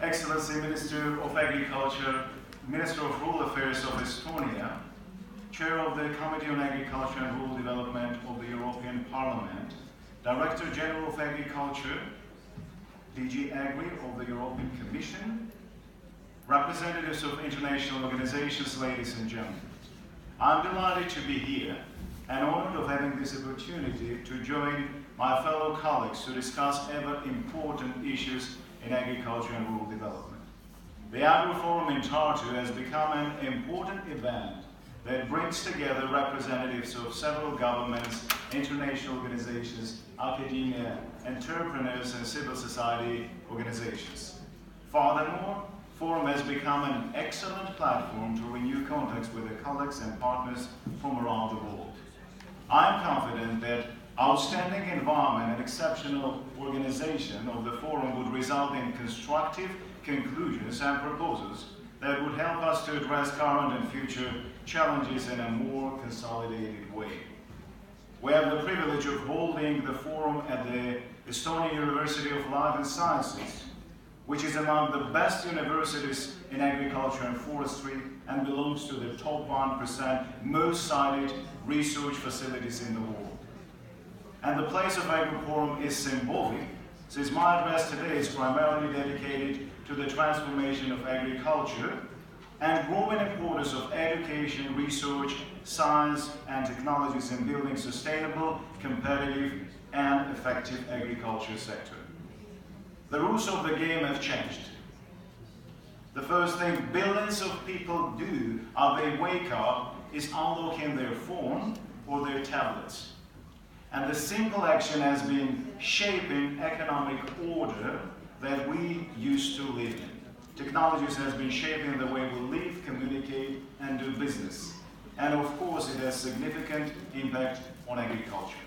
Excellency Minister of Agriculture, Minister of Rural Affairs of Estonia, Chair of the Committee on Agriculture and Rural Development of the European Parliament, Director General of Agriculture, DG Agri of the European Commission, representatives of international organizations, ladies and gentlemen. I'm delighted to be here and honored of having this opportunity to join my fellow colleagues to discuss ever important issues in agriculture and rural development. The Agri-Forum in Tartu has become an important event that brings together representatives of several governments, international organizations, academia, entrepreneurs, and civil society organizations. Furthermore, Forum has become an excellent platform to renew contacts with their colleagues and partners from around the world. I'm confident that outstanding environment and exceptional organization of the Forum would result in constructive conclusions and proposals that would help us to address current and future challenges in a more consolidated way. We have the privilege of holding the Forum at the Estonian University of Life and Sciences, which is among the best universities in agriculture and forestry and belongs to the top 1% most cited research facilities in the world. And the place of Agri-Forum is symbolic, since my address today is primarily dedicated to the transformation of agriculture and growing importance of education, research, science, and technologies in building sustainable, competitive, and effective agriculture sector. The rules of the game have changed. The first thing billions of people do as they wake up is unlocking their phone or their tablets. And the simple action has been shaping economic order that we used to live in. Technologies has been shaping the way we live, communicate, and do business. And of course, it has significant impact on agriculture.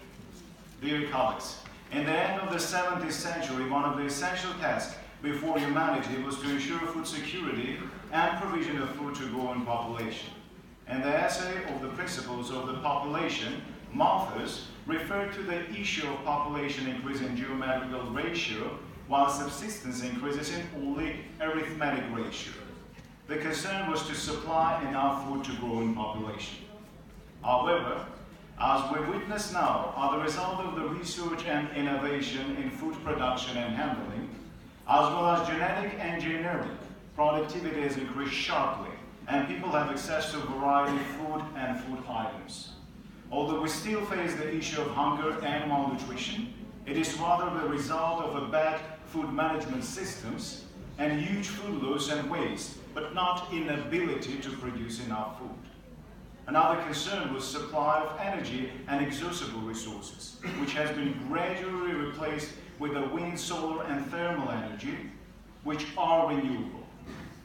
Dear colleagues, in the end of the 17th century, one of the essential tasks before humanity was to ensure food security and provision of food to growing population. And the essay of the principles of the population, Malthus, referred to the issue of population increase in geometrical ratio, while subsistence increases in only arithmetic ratio. The concern was to supply enough food to growing population. However, as we witness now, as a result of the research and innovation in food production and handling, as well as genetic engineering, productivity has increased sharply, and people have access to a variety of food and food items. Although we still face the issue of hunger and malnutrition, it is rather the result of a bad food management systems and huge food loss and waste, but not inability to produce enough food. Another concern was supply of energy and exhaustible resources, which has been gradually replaced with the wind, solar, and thermal energy, which are renewable.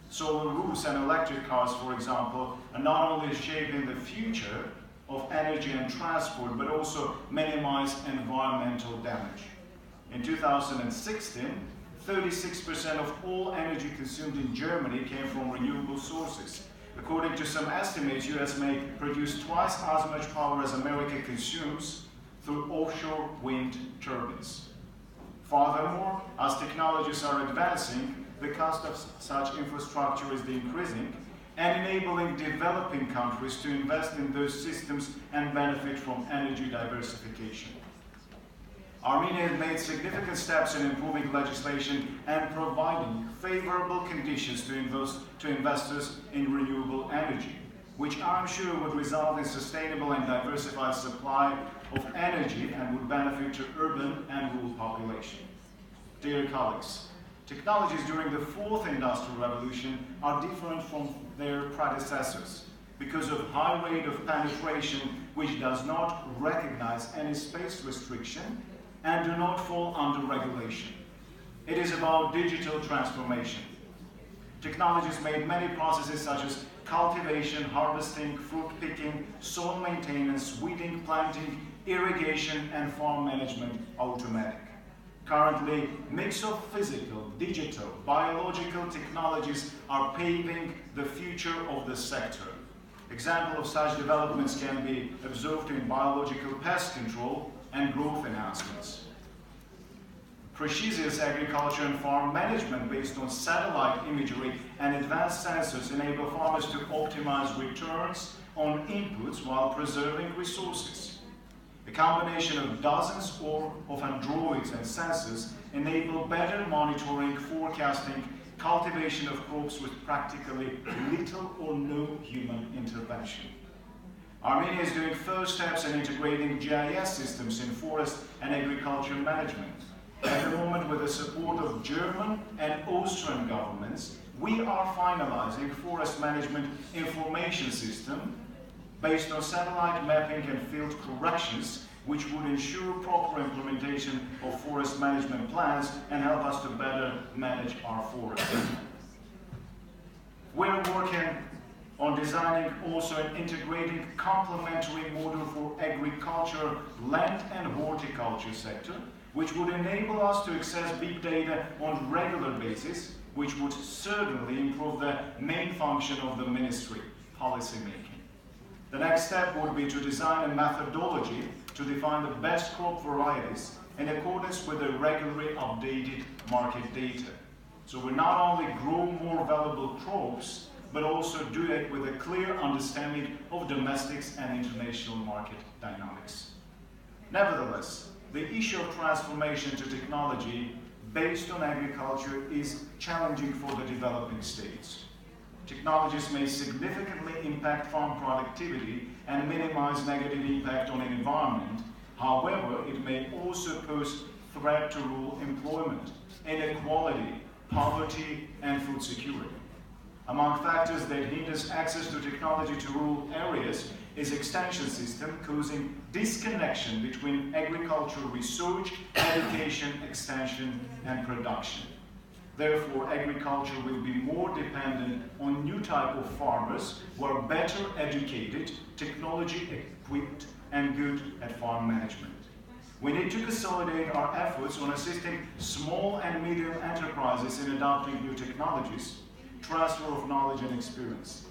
Solar roofs and electric cars, for example, are not only shaping the future of energy and transport, but also minimize environmental damage. In 2016, 36% of all energy consumed in Germany came from renewable sources. According to some estimates, US may produce twice as much power as America consumes through offshore wind turbines. Furthermore, as technologies are advancing, the cost of such infrastructure is increasing and enabling developing countries to invest in those systems and benefit from energy diversification. Armenia has made significant steps in improving legislation and providing favorable conditions to investors in renewable energy, which I'm sure would result in sustainable and diversified supply of energy and would benefit to urban and rural population. Dear colleagues, technologies during the fourth industrial revolution are different from their predecessors because of high rate of penetration which does not recognize any space restriction and do not fall under regulation. It is about digital transformation. Technologies made many processes such as cultivation, harvesting, fruit picking, soil maintenance, weeding, planting, irrigation, and farm management automatic. Currently, mix of physical, digital, biological technologies are paving the future of the sector. Examples of such developments can be observed in biological pest control and growth enhancements. Precious agriculture and farm management based on satellite imagery and advanced sensors enable farmers to optimize returns on inputs while preserving resources. A combination of dozens of androids and sensors enable better monitoring, forecasting, cultivation of crops with practically little or no human intervention. Armenia is doing first steps in integrating GIS systems in forest and agriculture management. At the moment, with the support of German and Austrian governments, we are finalizing forest management information system based on satellite mapping and field corrections, which would ensure proper implementation of forest management plans and help us to better manage our forests. We're working on designing also an integrating complementary model for agriculture, land and horticulture sector, which would enable us to access big data on regular basis, which would certainly improve the main function of the ministry, policy making. The next step would be to design a methodology to define the best crop varieties in accordance with the regularly updated market data. So we not only grow more valuable crops, but also do it with a clear understanding of domestic and international market dynamics. Nevertheless, the issue of transformation to technology based on agriculture is challenging for the developing states. Technologies may significantly impact farm productivity and minimize negative impact on the environment. However, it may also pose threat to rural employment, inequality, poverty, and food security. Among factors that hinders access to technology to rural areas is extension system causing disconnection between agricultural research, education, extension, and production. Therefore, agriculture will be more dependent on new type of farmers who are better educated, technology equipped, and good at farm management. We need to consolidate our efforts on assisting small and medium enterprises in adopting new technologies, transfer of knowledge and experience.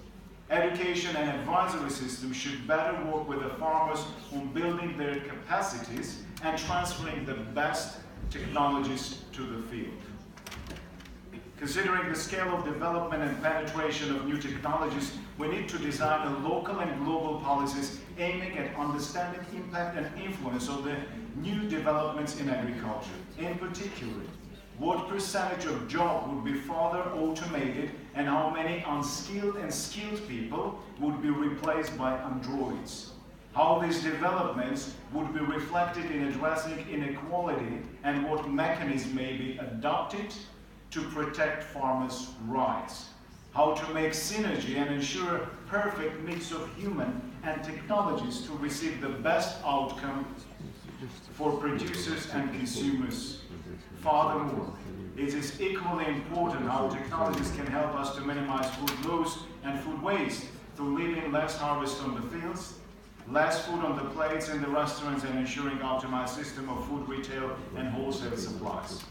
Education and advisory systems should better work with the farmers on building their capacities and transferring the best technologies to the field. Considering the scale of development and penetration of new technologies, we need to design a local and global policies aiming at understanding impact and influence of the new developments in agriculture. In particular, what percentage of jobs would be further automated and how many unskilled and skilled people would be replaced by androids. How these developments would be reflected in addressing inequality and what mechanisms may be adopted to protect farmers' rights. How to make synergy and ensure a perfect mix of human and technologies to receive the best outcome for producers and consumers. Furthermore, it is equally important how technologies can help us to minimize food loss and food waste through leaving less harvest on the fields, less food on the plates in the restaurants, and ensuring optimized system of food retail and wholesale supplies.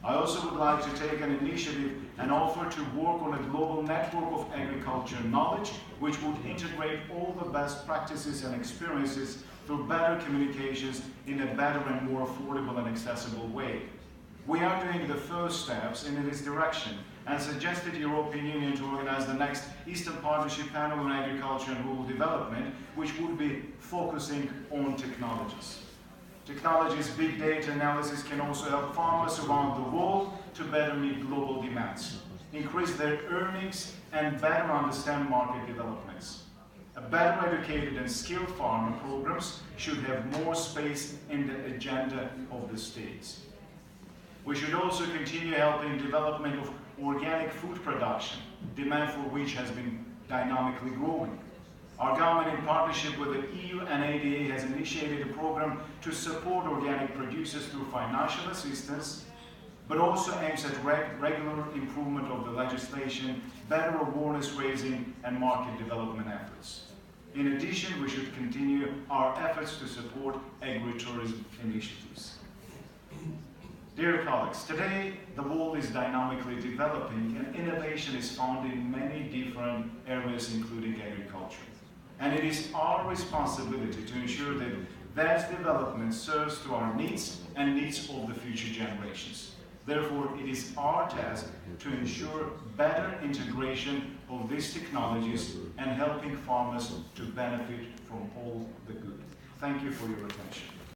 I also would like to take an initiative and offer to work on a global network of agriculture knowledge, which would integrate all the best practices and experiences through better communications in a better and more affordable and accessible way. We are doing the first steps in this direction and suggested the European Union to organize the next Eastern Partnership Panel on Agriculture and Rural Development, which would be focusing on technologies. Technologies, big data analysis can also help farmers around the world to better meet global demands, increase their earnings, and better understand market developments. A better educated and skilled farmer programs should have more space in the agenda of the states. We should also continue helping development of organic food production, demand for which has been dynamically growing. Our government, in partnership with the EU and ADA, has initiated a program to support organic producers through financial assistance, but also aims at regular improvement of the legislation, better awareness raising, and market development efforts. In addition, we should continue our efforts to support agritourism initiatives. Dear colleagues, today the world is dynamically developing and innovation is found in many different areas, including agriculture. And it is our responsibility to ensure that That development serves to our needs and needs of the future generations. Therefore, it is our task to ensure better integration of these technologies and helping farmers to benefit from all the good. Thank you for your attention.